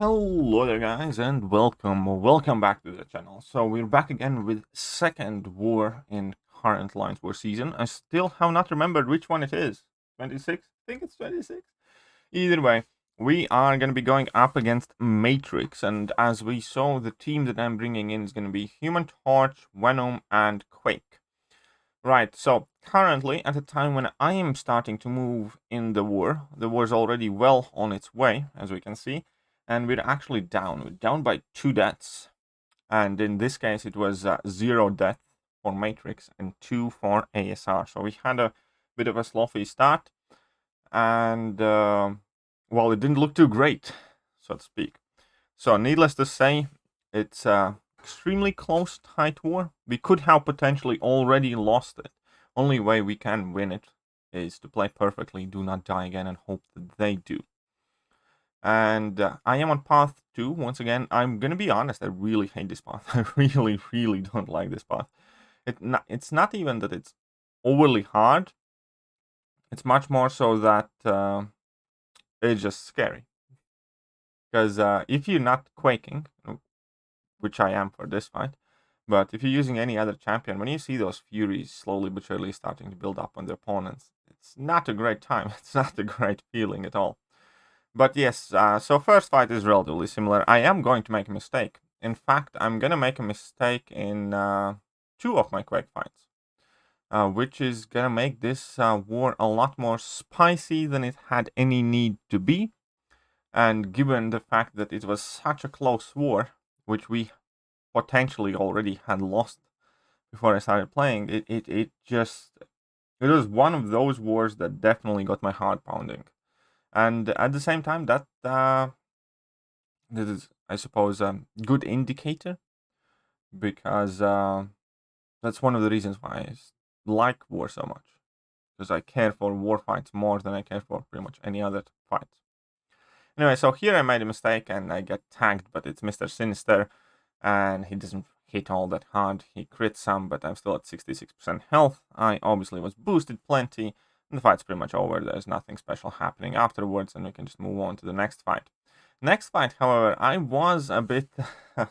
Hello there guys and welcome back to the channel. So we're back again with second war in current Lines War season. I still have not remembered which one it is. 26? I think it's 26. Either way, we are going to be going up against Matrix, and as we saw, the team that I'm bringing in is going to be Human Torch, Venom and Quake. Right, so currently at the time when I am starting to move in the war is already well on its way, as we can see. And we're actually down. We're down by 2 deaths. And in this case, it was 0 death for Matrix and 2 for ASR. So we had a bit of a sloppy start. And, well, it didn't look too great, so to speak. So needless to say, it's extremely close, tight war. We could have potentially already lost it. Only way we can win it is to play perfectly, do not die again, and hope that they do. And I am on path 2. Once again, I'm going to be honest, I really hate this path. I really don't like this path. It's not even that it's overly hard. It's much more so that it's just scary. Because if you're not quaking, which I am for this fight, but if you're using any other champion, when you see those Furies slowly but surely starting to build up on their opponents, it's not a great time. It's not a great feeling at all. But yes, so first fight is relatively similar. I am going to make a mistake. In fact, I'm going to make a mistake in 2 of my Quake fights. Which is going to make this war a lot more spicy than it had any need to be. And given the fact that it was such a close war, which we potentially already had lost before I started playing, it was one of those wars that definitely got my heart pounding. And at the same time, that is, I suppose, a good indicator, because that's one of the reasons why I like war so much, because I care for war fights more than I care for pretty much any other fights. Anyway, so here I made a mistake and I get tagged, but it's Mr. Sinister, and he doesn't hit all that hard. He crits some, but I'm still at 66% health. I obviously was boosted plenty. And the fight's pretty much over. There's nothing special happening afterwards, and we can just move on to the next fight. Next fight, however, I was a bit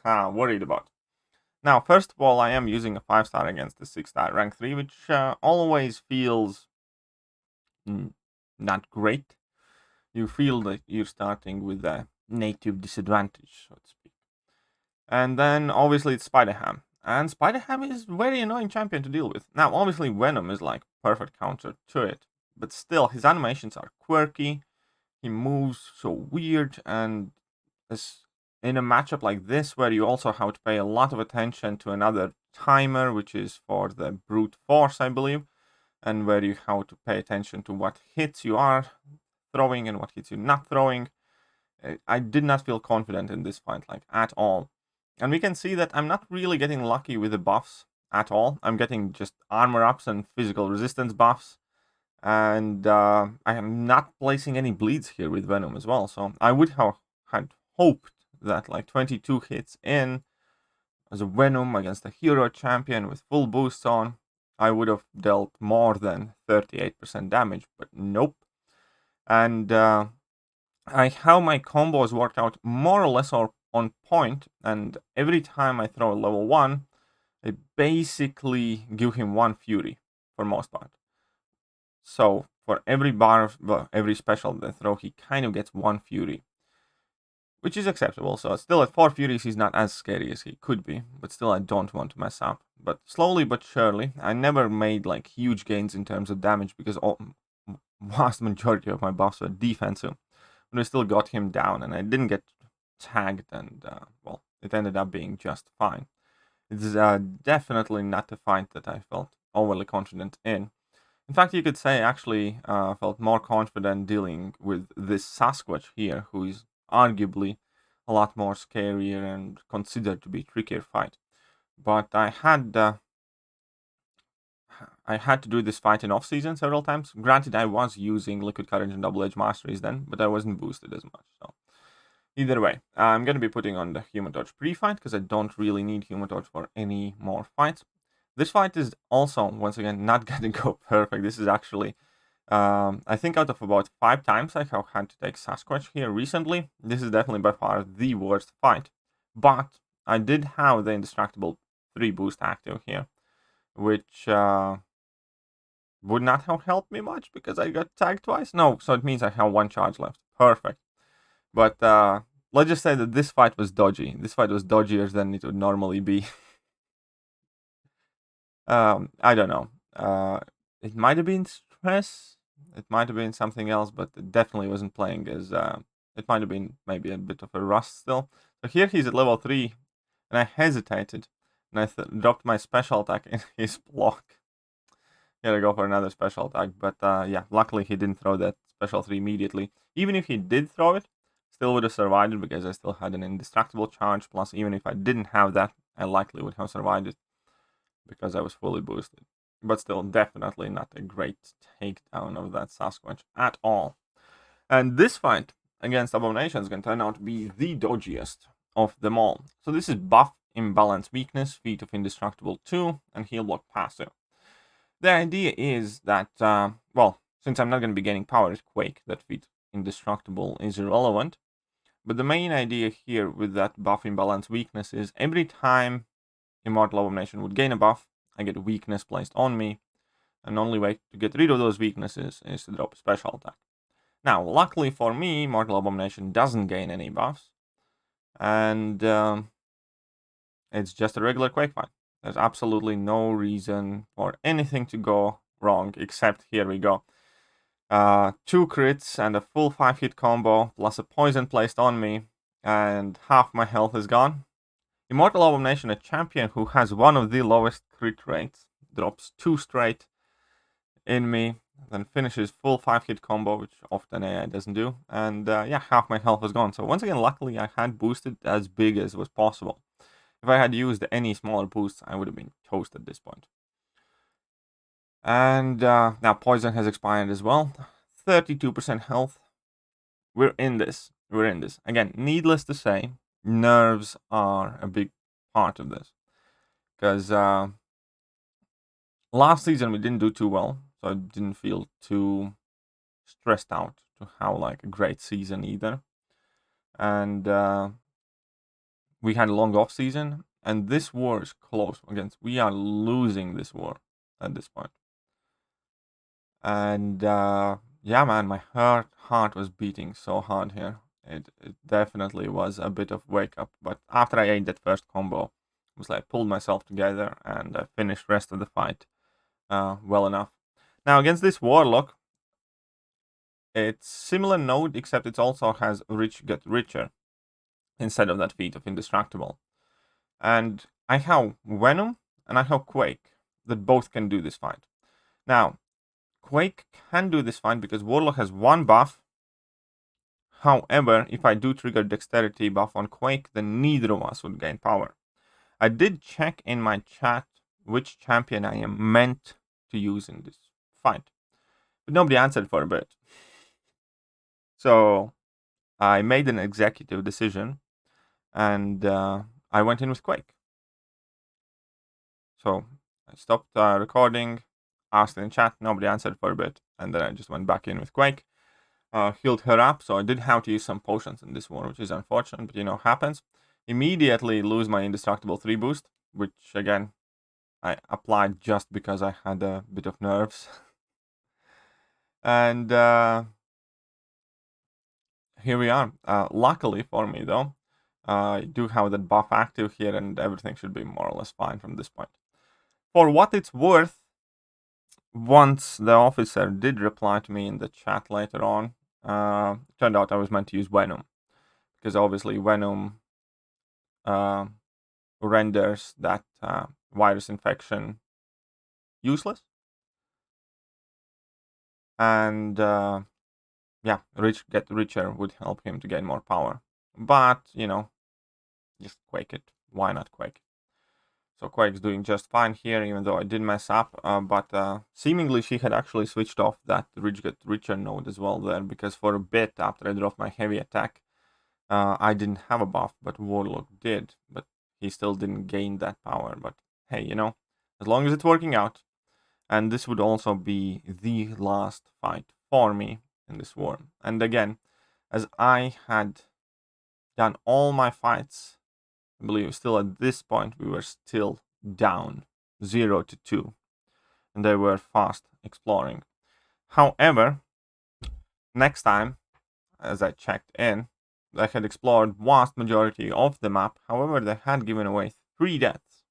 worried about. Now, first of all, I am using a 5-star against a 6-star rank 3, which always feels not great. You feel that you're starting with a native disadvantage, so to speak. And then, obviously, it's Spider-Ham. And Spider-Ham is a very annoying champion to deal with. Now, obviously, Venom is like perfect counter to it. But still, his animations are quirky. He moves so weird. And in a matchup like this, where you also have to pay a lot of attention to another timer, which is for the brute force, I believe. And where you have to pay attention to what hits you are throwing and what hits you're not throwing. I did not feel confident in this fight, like, at all. And we can see that I'm not really getting lucky with the buffs at all. I'm getting just armor ups and physical resistance buffs. And I am not placing any bleeds here with Venom as well. So I would have had hoped that, like, 22 hits in as a Venom against a hero champion with full boosts on, I would have dealt more than 38% damage. But nope. And I how my combos worked out more or less on point, and every time I throw a level 1, I basically give him 1 Fury for most part. So for every every special that I throw, he kind of gets 1 Fury, which is acceptable. So still at 4 Furies, he's not as scary as he could be, but still I don't want to mess up. But slowly but surely, I never made like huge gains in terms of damage, because vast majority of my buffs were defensive. But I still got him down, and I didn't get tagged, and well, it ended up being just fine. It's definitely not a fight that I felt overly confident in. In fact, you could say I actually felt more confident dealing with this Sasquatch here, who is arguably a lot more scarier and considered to be a trickier fight. But I had to do this fight in off-season several times. Granted, I was using Liquid Courage and Double Edge Masteries then, but I wasn't boosted as much. So either way, I'm going to be putting on the Human Torch pre-fight, because I don't really need Human Torch for any more fights. This fight is also, once again, not going to go perfect. This is actually I think out of about 5 times I have had to take Sasquatch here recently, this is definitely by far the worst fight. But I did have the Indestructible 3 boost active here, which would not have helped me much because I got tagged twice. No, so it means I have 1 charge left. Perfect. But let's just say that this fight was dodgy. This fight was dodgier than it would normally be. I don't know. It might have been stress. It might have been something else, but it definitely wasn't playing as. It might have been maybe a bit of a rust still. So here he's at level 3, and I hesitated, and I dropped my special attack in his block. Gotta go for another special attack, but yeah, luckily he didn't throw that special 3 immediately. Even if he did throw it, still would have survived it because I still had an indestructible charge. Plus, even if I didn't have that, I likely would have survived it because I was fully boosted. But still, definitely not a great takedown of that Sasquatch at all. And this fight against Abomination is going to turn out to be the dodgiest of them all. So this is buff, imbalance, weakness, feat of indestructible 2, and heal block passive. The idea is that, well, since I'm not going to be gaining power at Quake, that feat indestructible is irrelevant. But the main idea here with that buff, imbalance, weakness is every time Immortal Abomination would gain a buff, I get a weakness placed on me, and the only way to get rid of those weaknesses is to drop a special attack. Now, luckily for me, Immortal Abomination doesn't gain any buffs, and it's just a regular Quake fight. There's absolutely no reason for anything to go wrong, except here we go. 2 crits and a full 5-hit combo, plus a poison placed on me, and half my health is gone. Immortal Abomination, a champion who has one of the lowest crit rates, drops 2 straight in me, then finishes full 5-hit combo, which often AI doesn't do, and yeah, half my health is gone. So once again, luckily I had boosted as big as was possible. If I had used any smaller boosts, I would have been toast at this point. And now poison has expired as well. 32% health. We're in this. We're in this. Again, needless to say, nerves are a big part of this. Because last season we didn't do too well, so I didn't feel too stressed out to have like a great season either. And we had a long off season, and this war is close. Again, we are losing this war at this point. And yeah, man, my heart was beating so hard here. It definitely was a bit of wake up. But after I ate that first combo, it was like pulled myself together and I finished rest of the fight well enough. Now against this Warlock, it's similar node, except it also has Rich Get Richer instead of that feat of Indestructible. And I have Venom and I have Quake that both can do this fight. Now, Quake can do this fight because Warlock has 1 buff. However, if I do trigger Dexterity buff on Quake, then neither of us would gain power. I did check in my chat which champion I am meant to use in this fight, but nobody answered for a bit. So I made an executive decision, and I went in with Quake. So I stopped recording, asked in chat, nobody answered for a bit, and then I just went back in with Quake. Healed her up, so I did have to use some potions in this war, which is unfortunate, but you know, happens. Immediately lose my Indestructible 3 boost, which again, I applied just because I had a bit of nerves. And here we are. Luckily for me though, I do have that buff active here and everything should be more or less fine from this point. For what it's worth, once the officer did reply to me in the chat later on, turned out I was meant to use Venom. Because obviously Venom renders that virus infection useless. And yeah, Get Richer would help him to gain more power. But, you know, just Quake it. Why not Quake? So Quake's doing just fine here, even though I did mess up. But seemingly she had actually switched off that Get Richer node as well there, because for a bit after I dropped my heavy attack, I didn't have a buff, but Warlock did. But he still didn't gain that power. But hey, you know, as long as it's working out, And this would also be the last fight for me in this war. And again, as I had done all my fights, I believe still at this point we were still down 0-2, and they were fast exploring. However, next time, as I checked in, they had explored vast majority of the map. However, they had given away 3 deaths,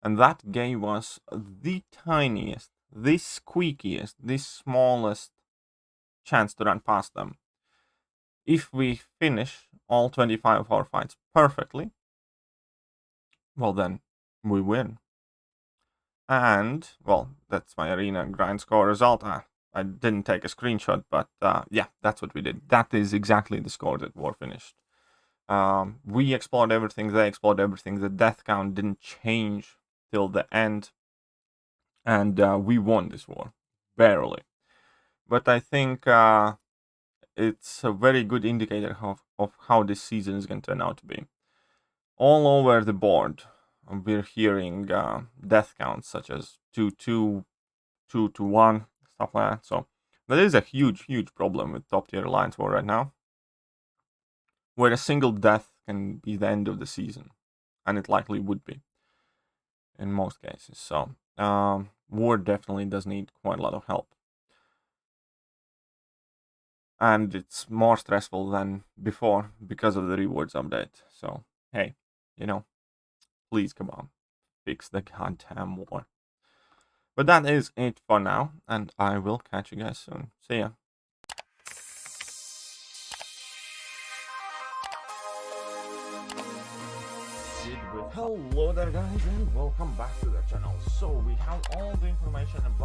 and that gave us the tiniest, the squeakiest, the smallest chance to run past them. If we finish all 25 of our fights perfectly, well then we win. And, well, that's my arena grind score result. I didn't take a screenshot, but yeah, that's what we did. That is exactly the score that war finished. We explored everything, they explored everything. The death count didn't change till the end. And we won this war, barely. But I think it's a very good indicator of how this season is going to turn out to be. All over the board, we're hearing death counts such as 2-2, 2-1, stuff like that. So that is a huge problem with top tier alliance war right now, where a single death can be the end of the season, and it likely would be in most cases. So war definitely does need quite a lot of help, and it's more stressful than before because of the rewards update. So hey, please come on, fix the goddamn war. But that is it for now, and I will catch you guys soon. See ya. Hello there guys, and welcome back to the channel. So we have all the information about